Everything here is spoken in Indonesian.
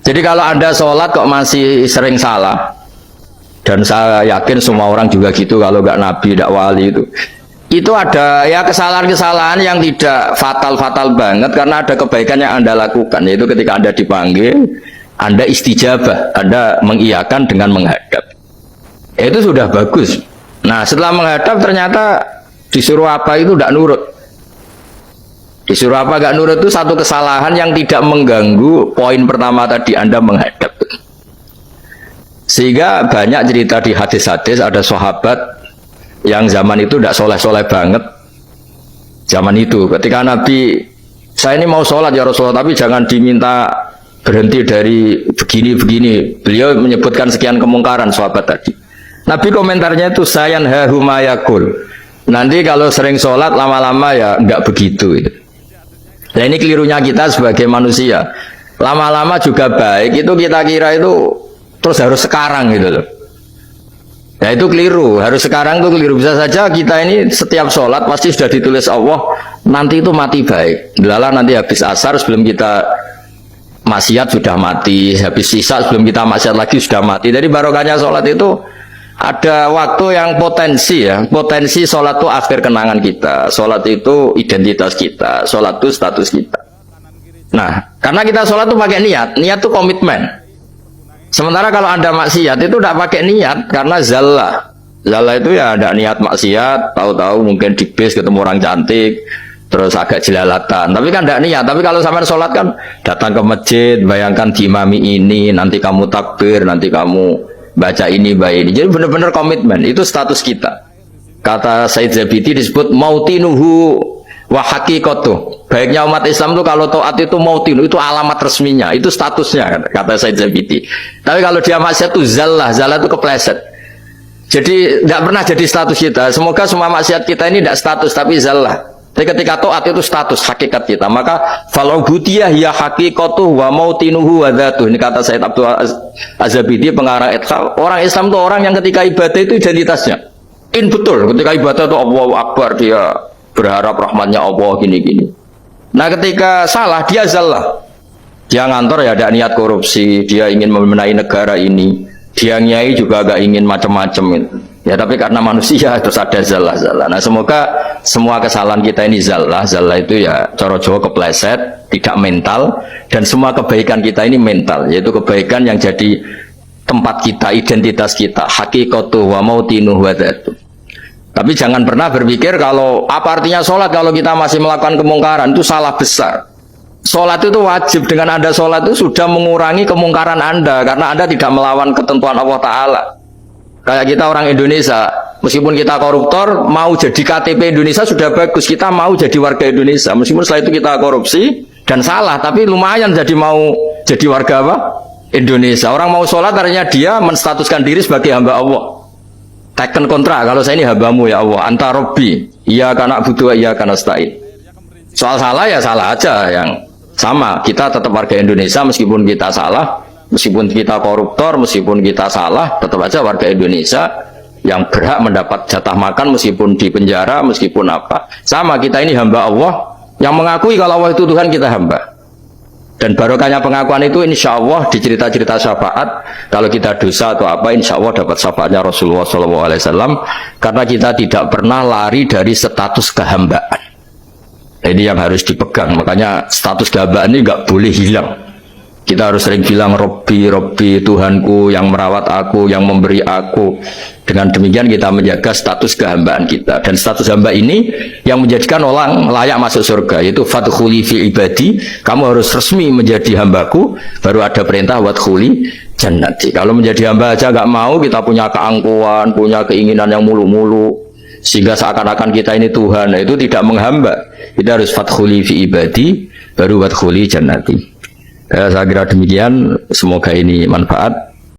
Jadi kalau Anda sholat kok masih sering salah, dan saya yakin semua orang juga gitu, kalau nggak nabi, nggak wali itu ada ya kesalahan-kesalahan yang tidak fatal-fatal banget, karena ada kebaikan yang Anda lakukan, yaitu ketika Anda dipanggil, Anda istijabah, Anda mengiyakan dengan menghadap. Itu sudah bagus. Nah, setelah menghadap ternyata disuruh apa itu tidak nurut. Disuruh apa nggak nurut itu satu kesalahan yang tidak mengganggu poin pertama tadi, Anda menghadap. Sehingga banyak cerita di hadis-hadis, ada sahabat yang zaman itu tidak soleh-soleh banget. Zaman itu ketika Nabi, saya ini mau sholat ya Rasulullah, tapi jangan diminta berhenti dari begini-begini. Beliau menyebutkan sekian kemungkaran sahabat tadi. Nabi komentarnya itu sayan hahumayakul. Nanti kalau sering sholat lama-lama ya enggak begitu. Nah ini kelirunya kita sebagai manusia. Lama-lama juga baik, itu kita kira itu terus harus sekarang gitu loh. Ya itu keliru, harus sekarang itu keliru. Bisa saja kita ini setiap sholat pasti sudah ditulis Allah nanti itu mati baik. Lala nanti habis asar sebelum kita maksiat sudah mati, habis sisa sebelum kita maksiat lagi sudah mati. Jadi barokahnya sholat itu ada waktu yang potensi ya, potensi sholat itu akhir kenangan kita, sholat itu identitas kita, sholat itu status kita. Nah, karena kita sholat itu pakai niat, niat itu komitmen. Sementara kalau Anda maksiat itu tidak pakai niat, karena zallah itu ya ada niat maksiat, tahu-tahu mungkin di bis ketemu orang cantik, terus agak jelalatan, tapi kan tidak niat. Tapi kalau sampai sholat kan datang ke masjid, bayangkan diimami ini, nanti kamu takbir, nanti kamu baca ini, baca ini. Jadi benar-benar komitmen, itu status kita. Kata Said Zabidi disebut mautinuhu wa haqiqatuh. Baiknya umat Islam itu kalau taat itu mautinu, itu alamat resminya, itu statusnya, kata Said Zabidi. Tapi kalau dia maksiat itu zallah itu kepleset. Jadi tidak pernah jadi status kita. Semoga semua maksiat kita ini tidak status, tapi zallah. Tapi ketika taat itu status hakikat kita, maka falubudiyah ya haqiqatuh wa mautinuhu wa dzatuh. Ini kata Said Abdul Az-Zabidi pengarang Ithal. Orang Islam itu orang yang ketika ibadah itu identitasnya. Betul, ketika ibadah itu Allahu Akbar, dia berharap rahmatnya Allah gini-gini. Nah ketika salah dia zallah. Dia ngantor ya ada niat korupsi, dia ingin memenai negara ini, dia nyai juga agak ingin macam-macam. Ya tapi karena manusia terus ada zallah. Nah semoga semua kesalahan kita ini zallah itu ya cara Jawa kepleset, tidak mental, dan semua kebaikan kita ini mental, yaitu kebaikan yang jadi tempat kita, identitas kita, haqiqatuh wa mautinuh wa dzatuh. Tapi jangan pernah berpikir kalau apa artinya sholat kalau kita masih melakukan kemungkaran, itu salah besar. Sholat itu wajib, dengan Anda sholat itu sudah mengurangi kemungkaran Anda, karena Anda tidak melawan ketentuan Allah Ta'ala. Kayak kita orang Indonesia, meskipun kita koruptor, mau jadi KTP Indonesia sudah bagus, kita mau jadi warga Indonesia, meskipun setelah itu kita korupsi dan salah, tapi lumayan jadi mau jadi warga apa? Indonesia. Orang mau sholat artinya dia menstatuskan diri sebagai hamba Allah. Teken kontra, kalau saya ini hambamu ya Allah, anta robbi, iya karena butuh, iya karena stain. Soal salah ya salah aja, yang sama, kita tetap warga Indonesia meskipun kita salah. Meskipun kita koruptor, meskipun kita salah, tetap aja warga Indonesia yang berhak mendapat jatah makan meskipun di penjara, meskipun apa. Sama, kita ini hamba Allah yang mengakui kalau Allah itu Tuhan, kita hamba. Dan barokahnya pengakuan itu insya Allah di cerita-cerita syafaat, kalau kita dosa atau apa, insya Allah dapat syafaatnya Rasulullah SAW, karena kita tidak pernah lari dari status kehambaan. Ini yang harus dipegang, makanya status kehambaan ini nggak boleh hilang. Kita harus sering bilang Robbi, Robbi, Tuhanku yang merawat aku, yang memberi aku. Dengan demikian kita menjaga status kehambaan kita. Dan status hamba ini yang menjadikan orang layak masuk surga, yaitu fadkhuli fi ibadi, kamu harus resmi menjadi hambaku, baru ada perintah wadkhuli jannati. Kalau menjadi hamba aja nggak mau, kita punya keangkuhan, punya keinginan yang mulu-mulu, sehingga seakan-akan kita ini Tuhan, nah, itu tidak menghamba. Kita harus fadkhuli fi ibadi, baru wadkhuli jannati. Saya kira demikian, semoga ini manfaat.